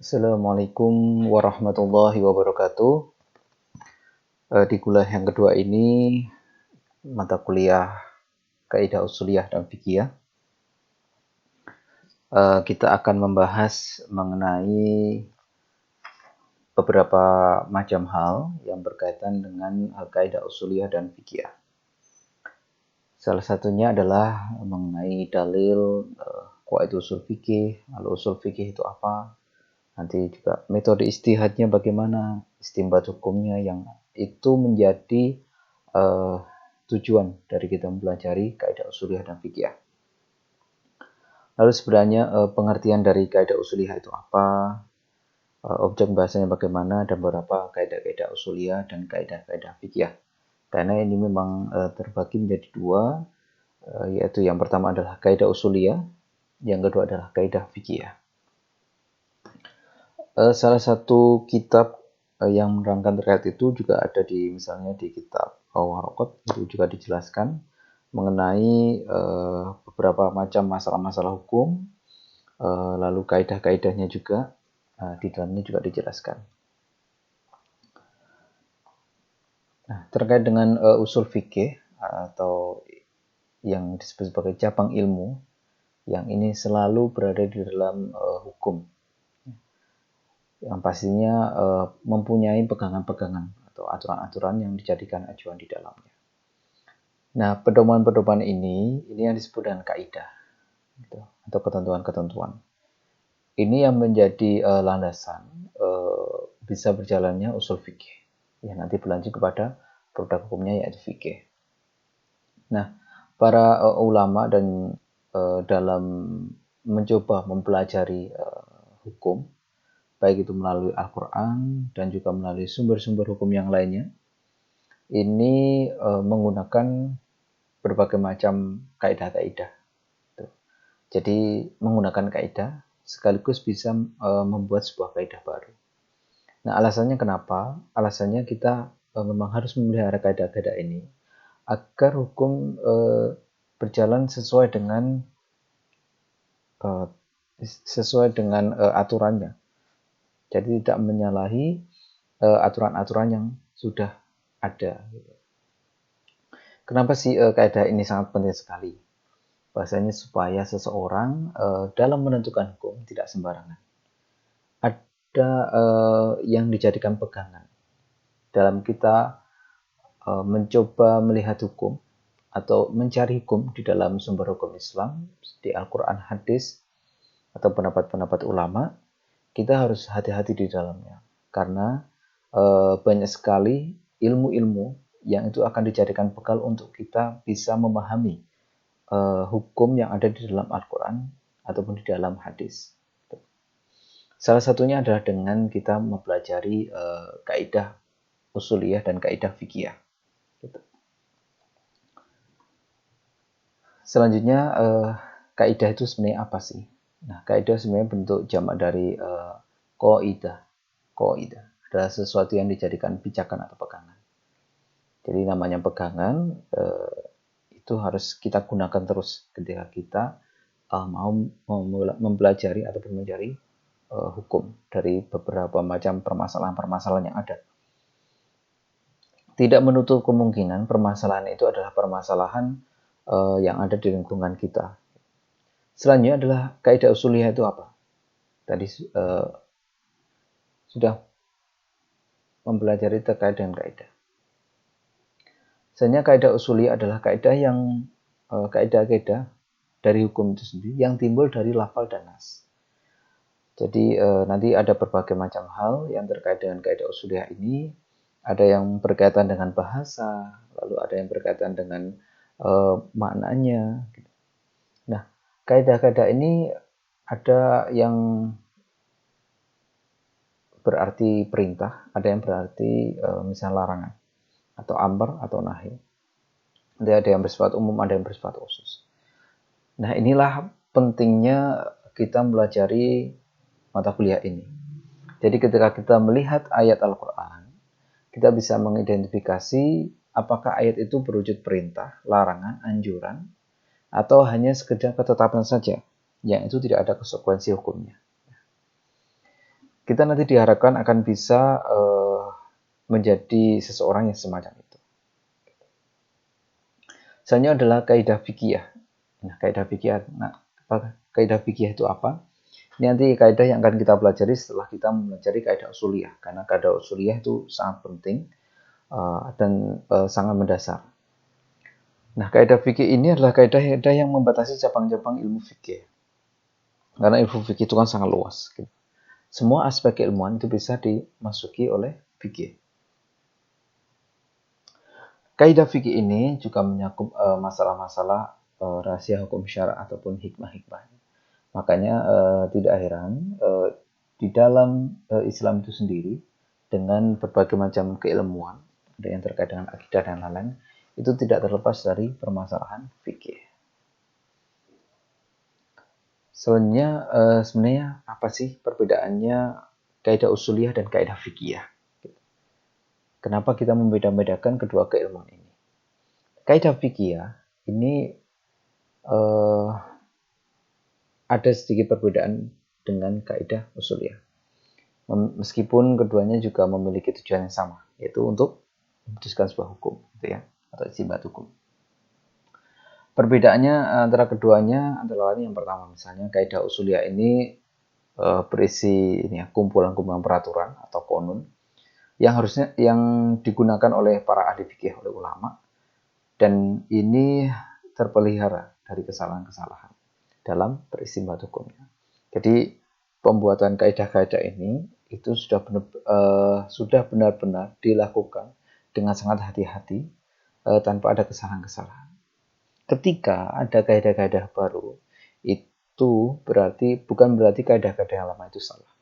Assalamualaikum warahmatullahi wabarakatuh. Di kuliah yang kedua ini, mata kuliah Kaidah Usuliyah dan Fiqhiyah, kita akan membahas mengenai beberapa macam hal yang berkaitan dengan Kaidah Usuliyah dan Fiqhiyah. Salah satunya adalah mengenai dalil, qawaid usul fikih, al-usul fikih itu apa, nanti juga metode ijtihadnya bagaimana, istinbat hukumnya, yang itu menjadi tujuan dari kita mempelajari kaidah usuliyah dan fikih. Lalu sebenarnya pengertian dari kaidah usuliyah itu apa, objek bahasanya bagaimana, dan beberapa kaidah-kaidah usuliyah dan kaidah-kaidah fikih. Karena ini memang terbagi menjadi dua, yaitu yang pertama adalah kaidah usuliyah, yang kedua adalah kaidah fikih. Salah satu kitab yang menerangkan terkait itu juga ada misalnya di kitab Waraqat, itu juga dijelaskan mengenai beberapa macam masalah-masalah hukum, lalu kaidah-kaidahnya juga di dalamnya juga dijelaskan. Nah, terkait dengan usul fikih atau yang disebut sebagai cabang ilmu, yang ini selalu berada di dalam hukum, yang pastinya mempunyai pegangan-pegangan atau aturan-aturan yang dijadikan acuan di dalamnya. Nah, pedoman-pedoman ini yang disebut dengan kaidah, gitu, atau ketentuan-ketentuan. Ini yang menjadi landasan bisa berjalannya usul fikih, yang nanti berlanjut kepada produk hukumnya yaitu fikih. Nah, para ulama dan dalam mencoba mempelajari hukum, baik itu melalui Al-Quran dan juga melalui sumber-sumber hukum yang lainnya, ini menggunakan berbagai macam kaidah-kaidah. Jadi menggunakan kaidah sekaligus bisa membuat sebuah kaidah baru. Nah, alasannya kenapa? Alasannya kita memang harus memelihara kaidah-kaidah ini agar hukum berjalan sesuai dengan aturannya. Jadi tidak menyalahi aturan-aturan yang sudah ada. Kenapa sih kaidah ini sangat penting sekali? Bahasanya supaya seseorang dalam menentukan hukum tidak sembarangan. Ada yang dijadikan pegangan dalam kita mencoba melihat hukum atau mencari hukum di dalam sumber hukum Islam, di Al-Quran, hadis, atau pendapat-pendapat ulama. Kita harus hati-hati di dalamnya, karena banyak sekali ilmu-ilmu yang itu akan dijadikan bekal untuk kita bisa memahami hukum yang ada di dalam Al-Quran ataupun di dalam hadis. Salah satunya adalah dengan kita mempelajari kaidah usuliyah dan kaidah fikih. Selanjutnya, kaidah itu sebenarnya apa sih? Nah, kaidah sebenarnya bentuk jamak dari qaidah. Qaidah adalah sesuatu yang dijadikan pijakan atau pegangan. Jadi namanya pegangan itu harus kita gunakan terus ketika kita mau mempelajari ataupun mencari hukum dari beberapa macam permasalahan-permasalahan yang ada. Tidak menutup kemungkinan permasalahan itu adalah permasalahan yang ada di lingkungan kita. Selanjutnya adalah kaidah usuliyah itu apa? Tadi sudah mempelajari terkait dengan kaidah. Sebenarnya kaidah usuliyah adalah kaidah yang kaidah-kaidah dari hukum itu sendiri yang timbul dari lafal dan nas. Jadi nanti ada berbagai macam hal yang terkait dengan kaidah usuliyah ini. Ada yang berkaitan dengan bahasa, lalu ada yang berkaitan dengan maknanya. Nah, kaidah-kaidah ini ada yang berarti perintah, ada yang berarti misalnya larangan, atau amr atau nahi. Nanti ada yang bersifat umum, ada yang bersifat khusus. Nah, inilah pentingnya kita mempelajari mata kuliah ini. Jadi ketika kita melihat ayat Al-Quran, kita bisa mengidentifikasi apakah ayat itu berwujud perintah, larangan, anjuran, atau hanya sekedar ketetapan saja, yang itu tidak ada konsekuensi hukumnya. kita nanti diharapkan akan bisa menjadi seseorang yang semacam itu. Selanjutnya adalah kaidah fikih. Nah, kaidah fikih, kaidah fikih itu apa? Ini nanti kaidah yang akan kita pelajari setelah kita mempelajari kaidah usuliyah, karena kaidah usuliyah itu sangat penting dan sangat mendasar. Nah, kaidah fikih ini adalah kaidah-kaidah yang membatasi cabang-cabang ilmu fikih. Karena ilmu fikih itu kan sangat luas. Gitu. Semua aspek keilmuan itu bisa dimasuki oleh fikih. Kaidah fikih ini juga menyakup masalah-masalah rahasia hukum syara ataupun hikmah-hikmah. Makanya tidak heran di dalam Islam itu sendiri dengan berbagai macam keilmuan, ada yang terkait dengan akidah dan lain-lain, itu tidak terlepas dari permasalahan fikih. Sebenarnya apa sih perbedaannya kaidah usuliyah dan kaidah fikih? Kenapa kita membeda-bedakan kedua keilmuan ini? Kaidah fikih ini ada sedikit perbedaan dengan kaidah usuliyah. Meskipun keduanya juga memiliki tujuan yang sama, yaitu untuk memutuskan sebuah hukum, gitu ya, atau istinbat hukum. Perbedaannya antara keduanya adalah yang pertama, misalnya kaidah usuliyah ini berisi ini ya, kumpulan-kumpulan peraturan atau konun yang digunakan oleh para ahli fikih, oleh ulama, dan ini terpelihara dari kesalahan-kesalahan dalam beristinbat hukumnya. Jadi pembuatan kaidah-kaidah ini itu sudah benar-benar dilakukan dengan sangat hati-hati tanpa ada kesalahan-kesalahan. Ketika ada kaidah-kaidah baru, itu bukan berarti kaidah-kaidah yang lama itu salah.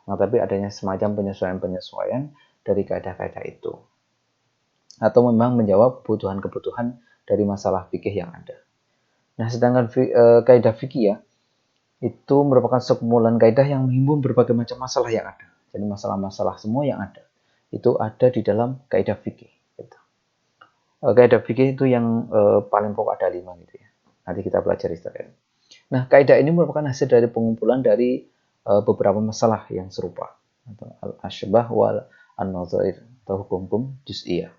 Nah, tapi adanya semacam penyesuaian-penyesuaian dari kaidah-kaidah itu. Atau memang menjawab kebutuhan-kebutuhan dari masalah fikih yang ada. Nah, sedangkan kaidah fikih itu merupakan sekumpulan kaidah yang menghimpun berbagai macam masalah yang ada. Jadi masalah-masalah semua yang ada itu ada di dalam kaidah fikih. Gitu. Kaidah fikih itu yang paling pokok ada 5 gitu ya. Nanti kita pelajari setelah ini. Nah, kaidah ini merupakan hasil dari pengumpulan dari beberapa masalah yang serupa atau al-asybah wal an-nadhair atau hukum-hukum juz'iyah.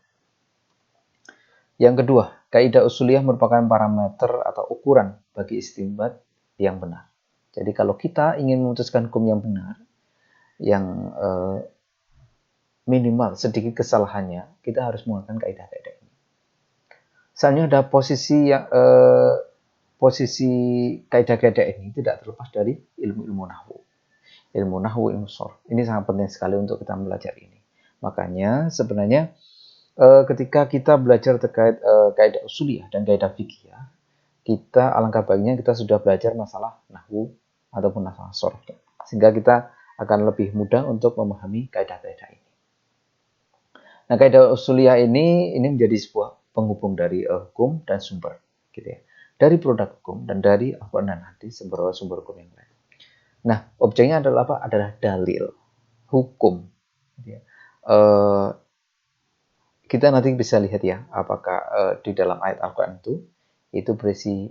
Yang kedua, kaidah usuliyah merupakan parameter atau ukuran bagi istinbat yang benar. Jadi kalau kita ingin memutuskan hukum yang benar, yang minimal sedikit kesalahannya, kita harus menggunakan kaidah-kaidah ini. Selanjutnya ada posisi kaidah-kaidah ini tidak terlepas dari ilmu-ilmu nahwu. Ilmu nahwu, ilmu sharh. Ini sangat penting sekali untuk kita belajar ini. Makanya sebenarnya ketika kita belajar terkait kaidah usuliyah dan kaidah fikih, kita alangkah baiknya kita sudah belajar masalah nahwu ataupun masalah sharh, sehingga kita akan lebih mudah untuk memahami kaidah-kaidah ini. Nah, kaidah usuliyah ini menjadi sebuah penghubung dari hukum dan sumber, gitu ya. Dari produk hukum dan dari Al-Quran dan hadis sumber hukum yang lain. Nah, objeknya adalah apa? Adalah dalil, hukum. Gitu ya. Kita nanti bisa lihat ya, apakah di dalam ayat Al-Quran itu berisi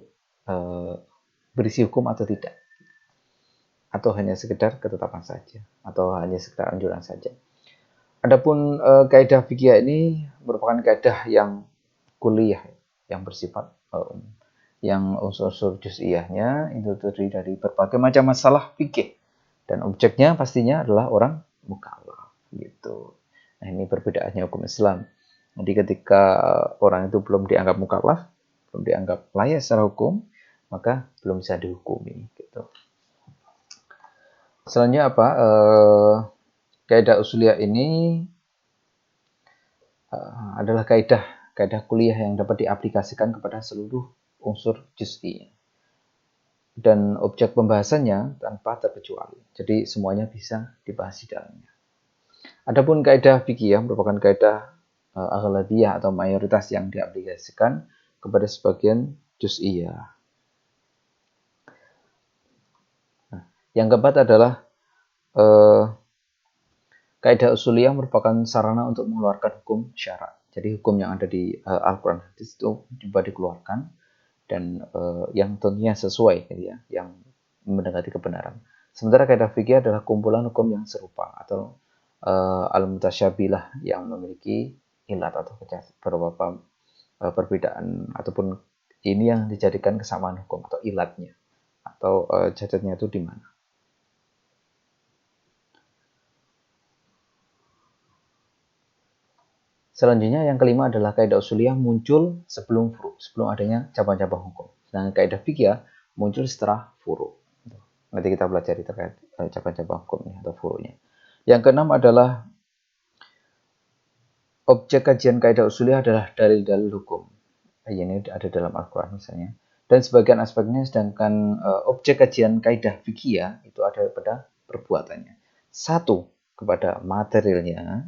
hukum atau tidak, atau hanya sekedar ketetapan saja, atau hanya sekedar anjuran saja. Adapun kaidah fikih ini merupakan kaidah yang kuliah, yang bersifat yang unsur-unsur juz'iyahnya itu terdiri dari berbagai macam masalah fikih, dan objeknya pastinya adalah orang mukallaf gitu. Nah, ini perbedaannya hukum Islam. Jadi ketika orang itu belum dianggap mukallaf, belum dianggap layak secara hukum, maka belum bisa dihukumi gitu. Selanjutnya apa? Kaidah usuliyah ini adalah kaidah kuliah yang dapat diaplikasikan kepada seluruh unsur juz'i dan objek pembahasannya tanpa terkecuali. Jadi semuanya bisa dibahas di dalamnya. Adapun kaidah fikih merupakan kaidah aghlabiyah atau mayoritas yang diaplikasikan kepada sebagian juz'iyah. Nah, yang keempat adalah kaidah usuliyah merupakan sarana untuk mengeluarkan hukum syara. Jadi hukum yang ada di Al-Quran hadis itu coba dikeluarkan dan yang tentunya sesuai, gitu ya, yang mendekati kebenaran. Sementara kaidah fikih adalah kumpulan hukum yang serupa atau al-mutasyabilah yang memiliki ilat atau beberapa perbedaan ataupun ini yang dijadikan kesamaan hukum atau ilatnya atau cacatnya itu di mana. Selanjutnya yang kelima adalah kaidah usuliyah muncul sebelum furu, sebelum adanya cabang-cabang hukum. Sedangkan kaidah fikih muncul setelah furu. Nanti kita pelajari terkait cabang-cabang hukumnya atau furunya. Yang keenam adalah objek kajian kaidah usuliyah adalah dalil-dalil hukum. Ini ada dalam Al-Quran misalnya. Dan sebagian aspeknya, sedangkan objek kajian kaidah fikih itu ada pada perbuatannya. Satu kepada materialnya,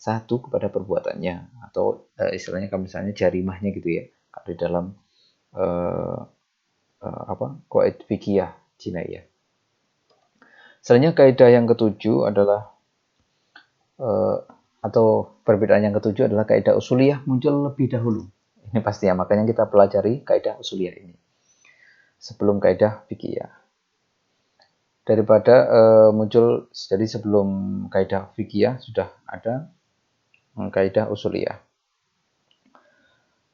satu kepada perbuatannya, atau istilahnya kalau misalnya jarimahnya gitu ya, kalau di dalam qaid fikih jinaiyah. Selanjutnya kaidah yang ketujuh adalah atau perbedaan yang ketujuh adalah kaidah usuliyah muncul lebih dahulu. Ini pasti ya, makanya kita pelajari kaidah usuliyah ini sebelum kaidah fikih. Daripada muncul, jadi sebelum kaidah fikih sudah ada kaidah usuliyah.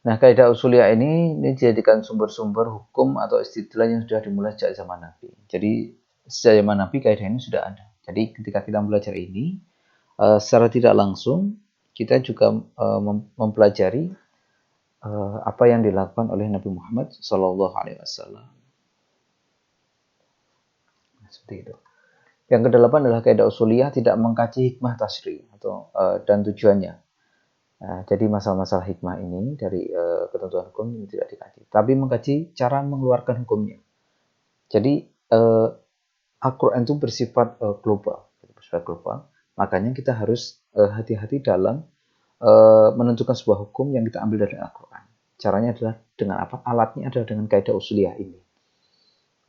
Nah, kaidah usuliyah ini dijadikan sumber-sumber hukum atau istilah yang sudah dimulai sejak zaman Nabi. Jadi sejak zaman Nabi kaidah ini sudah ada. Jadi ketika kita belajar ini secara tidak langsung kita juga mempelajari apa yang dilakukan oleh Nabi Muhammad SAW. Seperti itu. Yang kedelapan adalah kaidah usuliyah tidak mengkaji hikmah tasri atau dan tujuannya. Nah, jadi masalah-masalah hikmah ini dari ketentuan hukum ini tidak dikaji, tapi mengkaji cara mengeluarkan hukumnya. Jadi Al-Quran itu bersifat global, Makanya kita harus hati-hati dalam menentukan sebuah hukum yang kita ambil dari Al-Quran. Caranya adalah dengan apa? Alatnya adalah dengan kaidah usuliyah ini.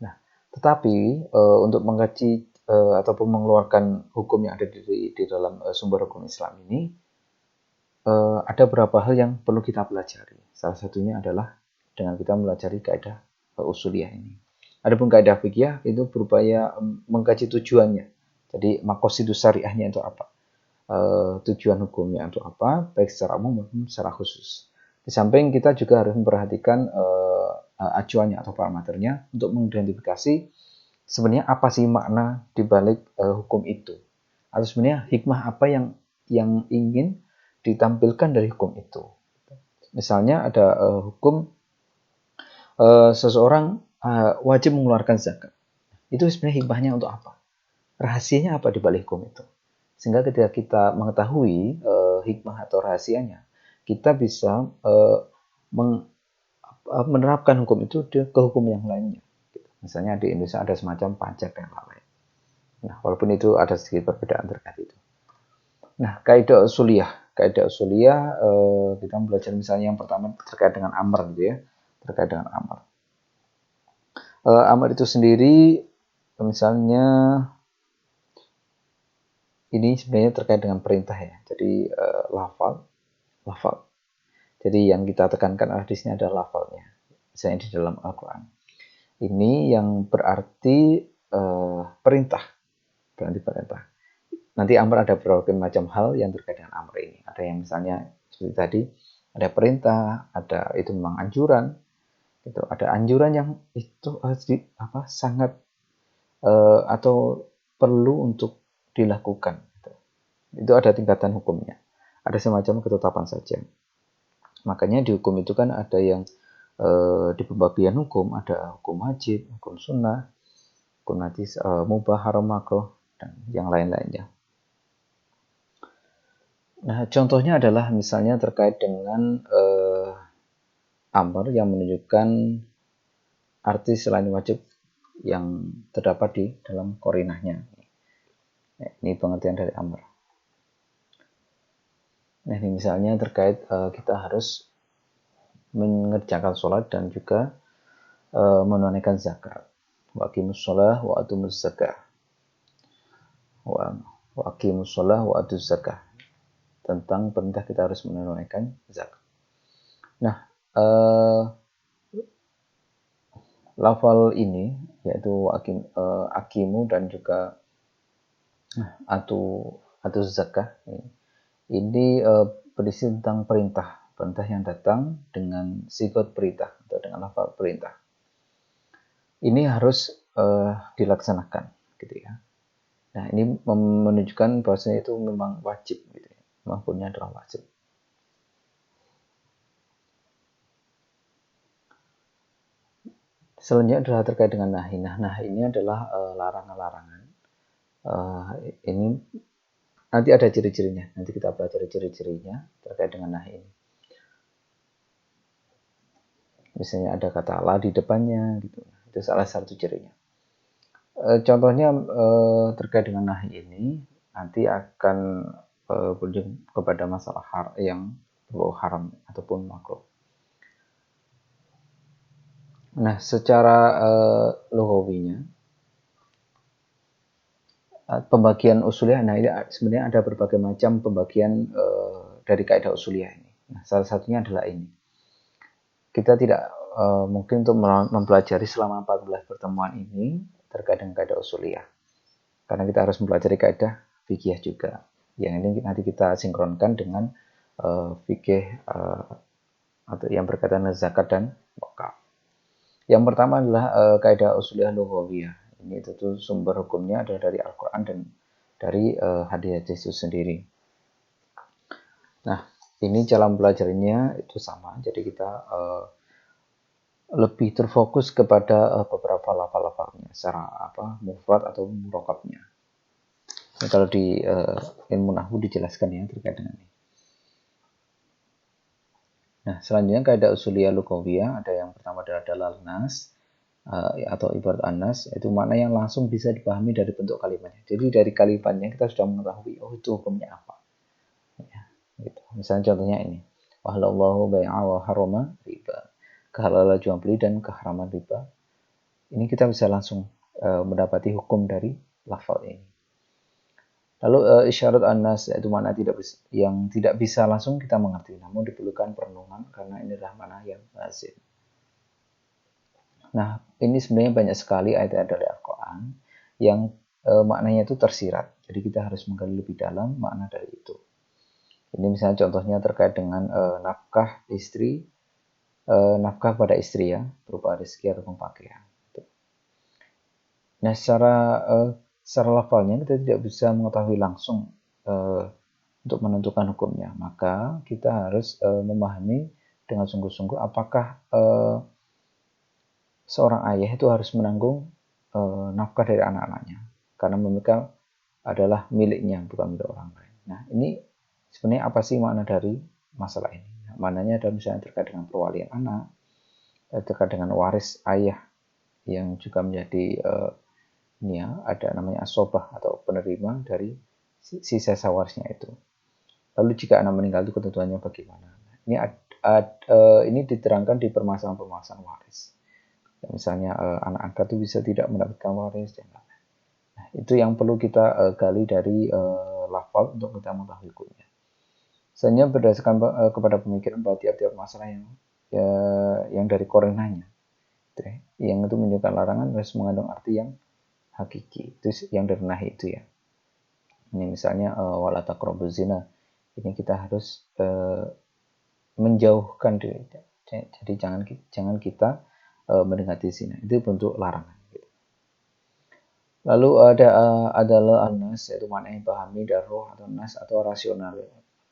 Nah, tetapi untuk mengkaji ataupun mengeluarkan hukum yang ada di dalam sumber hukum Islam ini, ada beberapa hal yang perlu kita pelajari. Salah satunya adalah dengan kita melajari kaidah usuliyah ini. Adapun kaidah fikih itu berupaya mengkaji tujuannya. Jadi maqasidus syariahnya itu apa? Tujuan hukumnya itu apa, baik secara umum maupun secara khusus. Di samping kita juga harus memperhatikan acuannya atau parameternya untuk mengidentifikasi sebenarnya apa sih makna dibalik hukum itu, atau sebenarnya hikmah apa yang ingin ditampilkan dari hukum itu. Misalnya ada hukum seseorang wajib mengeluarkan zakat. Itu sebenarnya hikmahnya untuk apa? Rahasianya apa di balik hukum itu? Sehingga ketika kita mengetahui hikmah atau rahasianya, kita bisa menerapkan hukum itu ke hukum yang lainnya. Misalnya di Indonesia ada semacam pajak dan lain-lain. Nah, walaupun itu ada sedikit perbedaan terkait itu. Nah, kaidah usuliyah. Kaidah usuliyah kita belajar misalnya yang pertama terkait dengan amr gitu ya. Terkait dengan amr. Amr itu sendiri misalnya ini sebenarnya terkait dengan perintah ya. Jadi lafal. Jadi yang kita tekankan di sini adalah lafalnya. Misalnya di dalam Al-Quran. Ini yang berarti perintah. Berarti perintah. Nanti amr ada berbagai macam hal yang terkait dengan amr ini. Ada yang misalnya seperti tadi, ada perintah, ada itu memang anjuran, itu ada anjuran yang itu sangat atau perlu untuk dilakukan. Itu ada tingkatan hukumnya. Ada semacam ketetapan saja. Makanya di hukum itu kan ada yang di pembagian hukum ada hukum wajib, hukum sunnah, hukum najis, mubah, haram, makruh, dan yang lain-lainnya. Nah, contohnya adalah misalnya terkait dengan amr yang menunjukkan arti selain wajib yang terdapat di dalam korinahnya. Ini pengertian dari amr. Nah, ini misalnya terkait kita harus mengerjakan sholat dan juga menunaikan zakat. Wa aqimus sholah wa atumuz zakah. Wa aqimus sholah wa atuz zakah. Tentang perintah kita harus menunaikan zakat. Nah, lafal ini yaitu akimu dan juga atu zakah. Ini berisi tentang perintah yang datang dengan sigot perintah atau dengan lafal perintah. Ini harus dilaksanakan, gitu ya. Nah, ini menunjukkan bahwasanya itu memang wajib, gitu ya. Hukumnya adalah wajib. Selanjutnya adalah terkait dengan nahi. Nah, ini adalah larangan-larangan. Ini nanti ada ciri-cirinya. Nanti kita pelajari ciri-cirinya terkait dengan nahi ini. Misalnya ada kata la di depannya, gitu. Itu salah satu cirinya. Contohnya terkait dengan nahi ini nanti akan berujung kepada masalah yang berbau haram ataupun makruh. Nah, secara lughawinya pembagian usuliyah, nah ini sebenarnya ada berbagai macam pembagian dari kaidah usuliyah ini. Nah, salah satunya adalah ini. Kita tidak mungkin untuk mempelajari selama 14 pertemuan ini terkait dengan kaidah usuliyah. Karena kita harus mempelajari kaidah fikih juga. Yang ini nanti kita sinkronkan dengan fikih atau yang berkaitan dengan zakat dan wakaf. Yang pertama adalah kaidah usuliyah lughawiyah. Ini tentu sumber hukumnya adalah dari Al-Quran dan dari hadis-hadis itu sendiri. Nah, ini cara mempelajarinya itu sama. Jadi kita lebih terfokus kepada beberapa lafal-lafalnya secara mufrad atau murokabnya. Nah, kalau di ilmu nahwu dijelaskan ya terkait dengan ini. Nah, selanjutnya kaidah usuliyah lughawiyah ada yang pertama adalah dalal nas atau ibarat anas, itu makna yang langsung bisa dipahami dari bentuk kalimatnya. Jadi dari kalimatnya kita sudah mengetahui itu hukumnya apa. Ya, gitu. Misalnya contohnya ini, wahallallahu bai'a wa harama riba, kehalalan jual beli dan keharaman riba. Ini kita bisa langsung mendapati hukum dari lafal ini. Lalu isyarat anas yaitu makna yang tidak bisa langsung kita mengerti, namun diperlukan perenungan karena ini adalah makna yang lazim. Nah, ini sebenarnya banyak sekali ayat-ayat dari Al-Quran yang maknanya itu tersirat. Jadi kita harus menggali lebih dalam makna dari itu. Ini misalnya contohnya terkait dengan nafkah istri, nafkah pada istri ya, berupa rezeki atau pakaian. Nah, secara lafalnya kita tidak bisa mengetahui langsung untuk menentukan hukumnya. Maka kita harus memahami dengan sungguh-sungguh apakah seorang ayah itu harus menanggung nafkah dari anak-anaknya karena mereka adalah miliknya bukan milik orang lain. Nah, ini sebenarnya apa sih makna dari masalah ini? Nah, maknanya adalah misalnya terkait dengan perwalian anak, terkait dengan waris ayah yang juga menjadi ini ya, ada namanya asobah atau penerima dari sisa warisnya itu. Lalu jika anak meninggal itu ketentuannya bagaimana? Ini diterangkan di permasalahan-permasalahan waris. Misalnya anak angkat itu bisa tidak mendapatkan waris dan lain-lain. Nah, itu yang perlu kita gali dari lafal untuk kita mengetahui hukumnya. Sebenarnya berdasarkan kepada pemikiran bahwa tiap-tiap masalah yang dari korinanya, yang itu menunjukkan larangan harus mengandung arti yang hakiki. Itu yang dari nahi itu ya. Ini misalnya wala taqrabuz zina. Ini kita harus menjauhkan diri. Jadi jangan kita mendekati zina. Itu bentuk larangan. Lalu adalah anas, yaitu makna yang pahami dari roh atau nas atau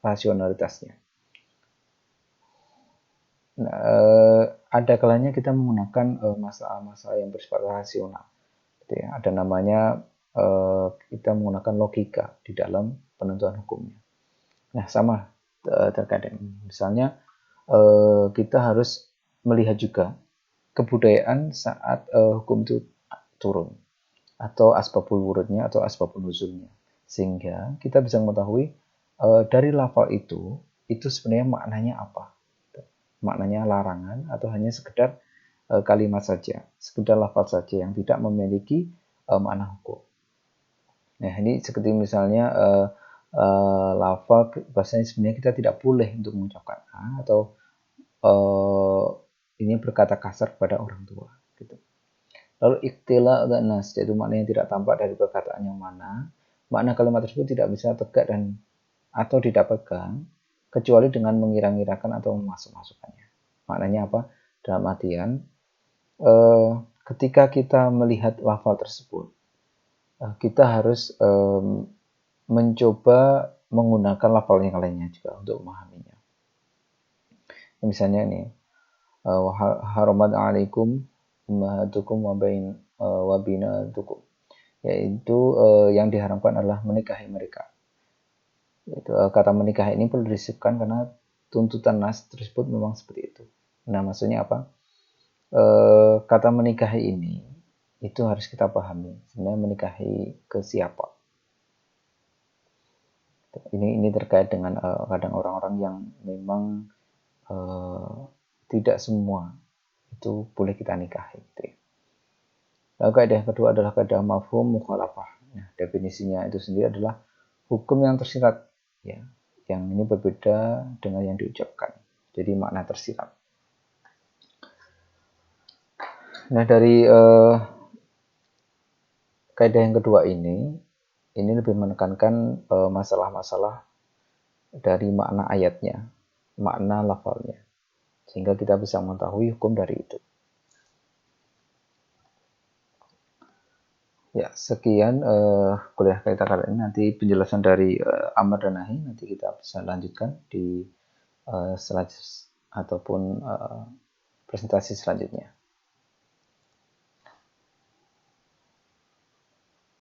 rasionalitasnya. Nah, ada kalanya kita menggunakan masalah-masalah yang bersifat rasional. Gitu ya. Ada namanya kita menggunakan logika di dalam penentuan hukumnya. Nah, sama terkadang. Misalnya kita harus melihat juga kebudayaan saat hukum itu turun atau asbabul wurudnya atau asbabul nuzulnya, sehingga kita bisa mengetahui dari lafal itu sebenarnya maknanya apa, maknanya larangan atau hanya sekedar kalimat saja, sekedar lafal saja yang tidak memiliki makna hukum. Nah, ini seperti misalnya lafal bahasanya sebenarnya kita tidak boleh untuk mengucapkan atau ini berkata kasar kepada orang tua gitu. Lalu iktila dan nas, yaitu makna yang tidak tampak dari perkataan yang mana makna kalimat tersebut tidak bisa tegak dan atau didapatkan kecuali dengan mengira-ngirakan atau memasuk-masukkannya. Maknanya apa? Dalam artian ketika kita melihat lafal tersebut, kita harus mencoba menggunakan lafal yang lainnya juga untuk memahaminya. Misalnya ini, haramat alaikum ummahatukum wa binatukum, yaitu yang diharamkan adalah menikahi mereka. Yaitu, kata menikah ini perlu disisipkan karena tuntutan nas tersebut memang seperti itu. Nah, maksudnya apa? Kata menikahi ini itu harus kita pahami. Sebenarnya menikahi ke siapa? Ini terkait dengan kadang orang-orang yang memang tidak semua itu boleh kita nikahi. Gitu ya. Lalu kaidah yang kedua adalah kaidah mafhum mukhalafah. Nah, definisinya itu sendiri adalah hukum yang tersirat, ya, yang ini berbeda dengan yang diucapkan. Jadi makna tersirat. Nah, dari kaidah yang kedua ini lebih menekankan masalah-masalah dari makna ayatnya, makna lafalnya, sehingga kita bisa mengetahui hukum dari itu. Ya, sekian kuliah kita kali ini. Nanti penjelasan dari amar dan nahi nanti kita bisa lanjutkan di slide ataupun presentasi selanjutnya.